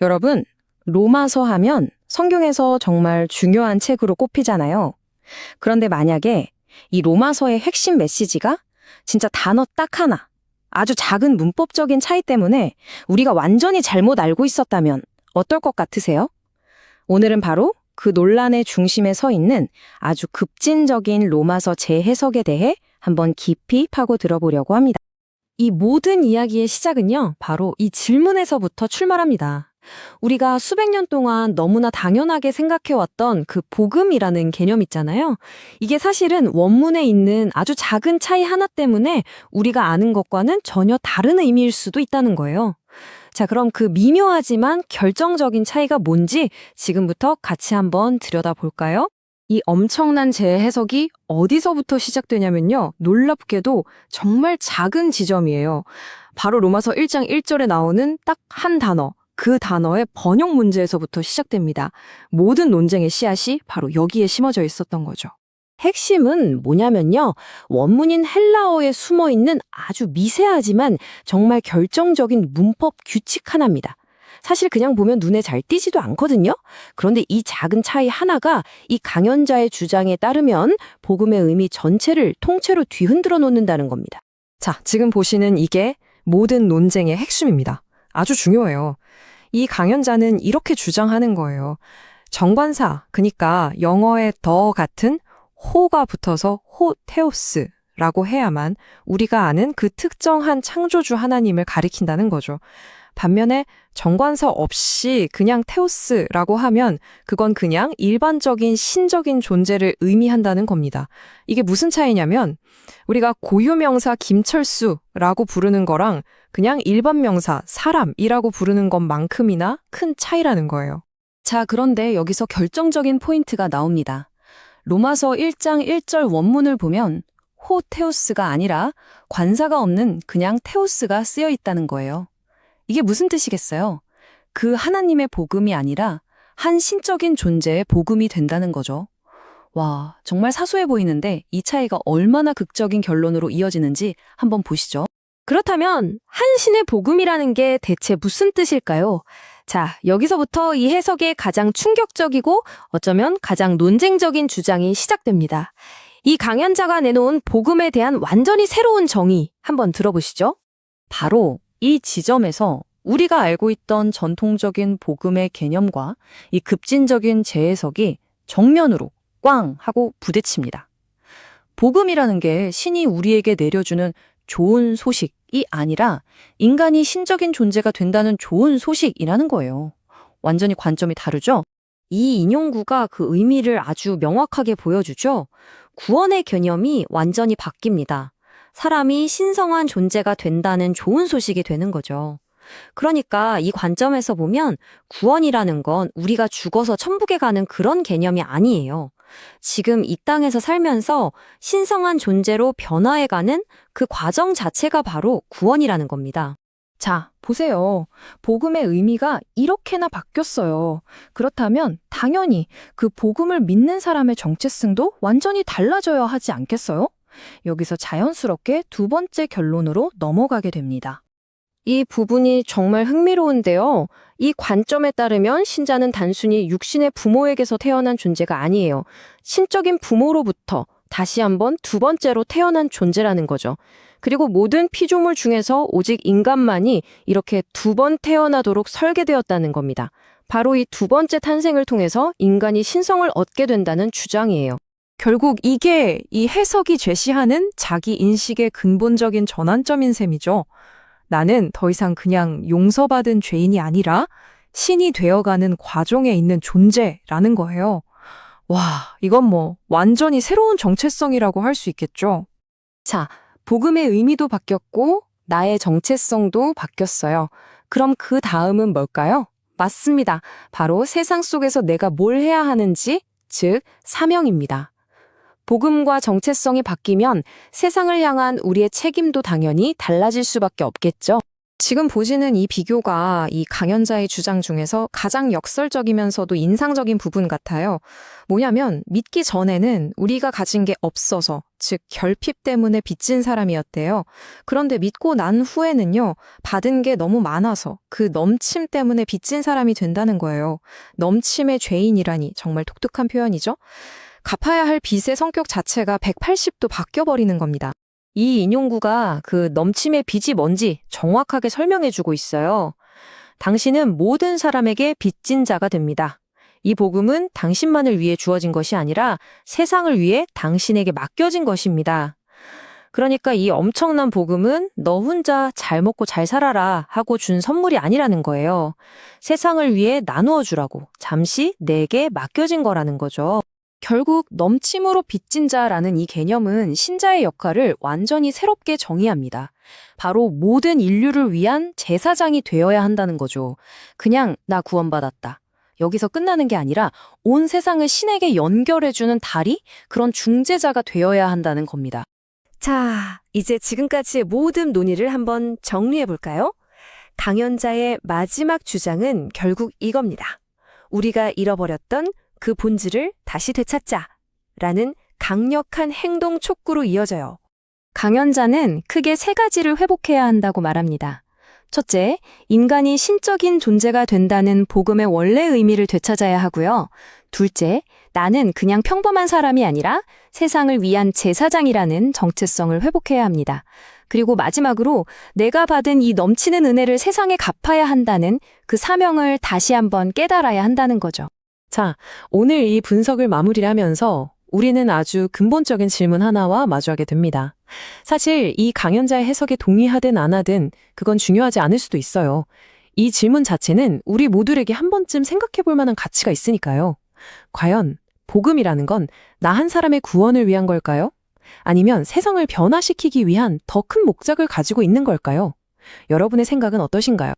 여러분, 로마서 하면 성경에서 정말 중요한 책으로 꼽히잖아요. 그런데 만약에 이 로마서의 핵심 메시지가 진짜 단어 딱 하나, 아주 작은 문법적인 차이 때문에 우리가 완전히 잘못 알고 있었다면 어떨 것 같으세요? 오늘은 바로 그 논란의 중심에 서 있는 아주 급진적인 로마서 재해석에 대해 한번 깊이 파고 들어보려고 합니다. 이 모든 이야기의 시작은요, 바로 이 질문에서부터 출발합니다. 우리가 수백 년 동안 너무나 당연하게 생각해왔던 그 복음이라는 개념 있잖아요. 이게 사실은 원문에 있는 아주 작은 차이 하나 때문에 우리가 아는 것과는 전혀 다른 의미일 수도 있다는 거예요. 자, 그럼 그 미묘하지만 결정적인 차이가 뭔지 지금부터 같이 한번 들여다볼까요? 이 엄청난 재해석이 어디서부터 시작되냐면요. 놀랍게도 정말 작은 지점이에요. 바로 로마서 1장 1절에 나오는 딱 한 단어, 그 단어의 번역 문제에서부터 시작됩니다. 모든 논쟁의 씨앗이 바로 여기에 심어져 있었던 거죠. 핵심은 뭐냐면요. 원문인 헬라어에 숨어 있는 아주 미세하지만 정말 결정적인 문법 규칙 하나입니다. 사실 그냥 보면 눈에 잘 띄지도 않거든요. 그런데 이 작은 차이 하나가 이 강연자의 주장에 따르면 복음의 의미 전체를 통째로 뒤흔들어 놓는다는 겁니다. 자, 지금 보시는 이게 모든 논쟁의 핵심입니다. 아주 중요해요. 이 강연자는 이렇게 주장하는 거예요. 정관사, 그러니까 영어의 더 같은 호가 붙어서 호테오스라고 해야만 우리가 아는 그 특정한 창조주 하나님을 가리킨다는 거죠. 반면에 정관사 없이 그냥 테오스라고 하면 그건 그냥 일반적인 신적인 존재를 의미한다는 겁니다. 이게 무슨 차이냐면 우리가 고유명사 김철수라고 부르는 거랑 그냥 일반 명사 사람이라고 부르는 것만큼이나 큰 차이라는 거예요. 자, 그런데 여기서 결정적인 포인트가 나옵니다. 로마서 1장 1절 원문을 보면 호테오스가 아니라 관사가 없는 그냥 테오스가 쓰여 있다는 거예요. 이게 무슨 뜻이겠어요? 그 하나님의 복음이 아니라 한 신적인 존재의 복음이 된다는 거죠. 와, 정말 사소해 보이는데 이 차이가 얼마나 극적인 결론으로 이어지는지 한번 보시죠. 그렇다면 한 신의 복음이라는 게 대체 무슨 뜻일까요? 자, 여기서부터 이 해석의 가장 충격적이고 어쩌면 가장 논쟁적인 주장이 시작됩니다. 이 강연자가 내놓은 복음에 대한 완전히 새로운 정의 한번 들어보시죠. 바로 이 지점에서 우리가 알고 있던 전통적인 복음의 개념과 이 급진적인 재해석이 정면으로 꽝 하고 부딪힙니다. 복음이라는 게 신이 우리에게 내려주는 좋은 소식이 아니라 인간이 신적인 존재가 된다는 좋은 소식이라는 거예요. 완전히 관점이 다르죠? 이 인용구가 그 의미를 아주 명확하게 보여주죠. 구원의 개념이 완전히 바뀝니다. 사람이 신성한 존재가 된다는 좋은 소식이 되는 거죠. 그러니까 이 관점에서 보면 구원이라는 건 우리가 죽어서 천국에 가는 그런 개념이 아니에요. 지금 이 땅에서 살면서 신성한 존재로 변화해가는 그 과정 자체가 바로 구원이라는 겁니다. 자, 보세요. 복음의 의미가 이렇게나 바뀌었어요. 그렇다면 당연히 그 복음을 믿는 사람의 정체성도 완전히 달라져야 하지 않겠어요? 여기서 자연스럽게 두 번째 결론으로 넘어가게 됩니다. 이 부분이 정말 흥미로운데요. 이 관점에 따르면 신자는 단순히 육신의 부모에게서 태어난 존재가 아니에요. 신적인 부모로부터 다시 한번 두 번째로 태어난 존재라는 거죠. 그리고 모든 피조물 중에서 오직 인간만이 이렇게 두 번 태어나도록 설계되었다는 겁니다. 바로 이 두 번째 탄생을 통해서 인간이 신성을 얻게 된다는 주장이에요. 결국 이게 이 해석이 제시하는 자기 인식의 근본적인 전환점인 셈이죠. 나는 더 이상 그냥 용서받은 죄인이 아니라 신이 되어가는 과정에 있는 존재라는 거예요. 와, 이건 뭐 완전히 새로운 정체성이라고 할 수 있겠죠. 자, 복음의 의미도 바뀌었고 나의 정체성도 바뀌었어요. 그럼 그 다음은 뭘까요? 맞습니다. 바로 세상 속에서 내가 뭘 해야 하는지, 즉 사명입니다. 복음과 정체성이 바뀌면 세상을 향한 우리의 책임도 당연히 달라질 수밖에 없겠죠. 지금 보시는 이 비교가 이 강연자의 주장 중에서 가장 역설적이면서도 인상적인 부분 같아요. 뭐냐면 믿기 전에는 우리가 가진 게 없어서, 즉 결핍 때문에 빚진 사람이었대요. 그런데 믿고 난 후에는요, 받은 게 너무 많아서 그 넘침 때문에 빚진 사람이 된다는 거예요. 넘침의 죄인이라니 정말 독특한 표현이죠. 갚아야 할 빚의 성격 자체가 180도 바뀌어버리는 겁니다. 이 인용구가 그 넘침의 빚이 뭔지 정확하게 설명해주고 있어요. 당신은 모든 사람에게 빚진 자가 됩니다. 이 복음은 당신만을 위해 주어진 것이 아니라 세상을 위해 당신에게 맡겨진 것입니다. 그러니까 이 엄청난 복음은 너 혼자 잘 먹고 잘 살아라 하고 준 선물이 아니라는 거예요. 세상을 위해 나누어 주라고 잠시 내게 맡겨진 거라는 거죠. 결국 넘침으로 빚진 자라는 이 개념은 신자의 역할을 완전히 새롭게 정의합니다. 바로 모든 인류를 위한 제사장이 되어야 한다는 거죠. 그냥 나 구원받았다. 여기서 끝나는 게 아니라 온 세상을 신에게 연결해주는 다리? 그런 중재자가 되어야 한다는 겁니다. 자, 이제 지금까지의 모든 논의를 한번 정리해 볼까요? 강연자의 마지막 주장은 결국 이겁니다. 우리가 잃어버렸던 그 본질을 다시 되찾자라는 강력한 행동 촉구로 이어져요. 강연자는 크게 세 가지를 회복해야 한다고 말합니다. 첫째, 인간이 신적인 존재가 된다는 복음의 원래 의미를 되찾아야 하고요. 둘째, 나는 그냥 평범한 사람이 아니라 세상을 위한 제사장이라는 정체성을 회복해야 합니다. 그리고 마지막으로 내가 받은 이 넘치는 은혜를 세상에 갚아야 한다는 그 사명을 다시 한번 깨달아야 한다는 거죠. 자, 오늘 이 분석을 마무리하면서 우리는 아주 근본적인 질문 하나와 마주하게 됩니다. 사실 이 강연자의 해석에 동의하든 안 하든 그건 중요하지 않을 수도 있어요. 이 질문 자체는 우리 모두에게 한 번쯤 생각해 볼 만한 가치가 있으니까요. 과연 복음이라는 건 나 한 사람의 구원을 위한 걸까요? 아니면 세상을 변화시키기 위한 더 큰 목적을 가지고 있는 걸까요? 여러분의 생각은 어떠신가요?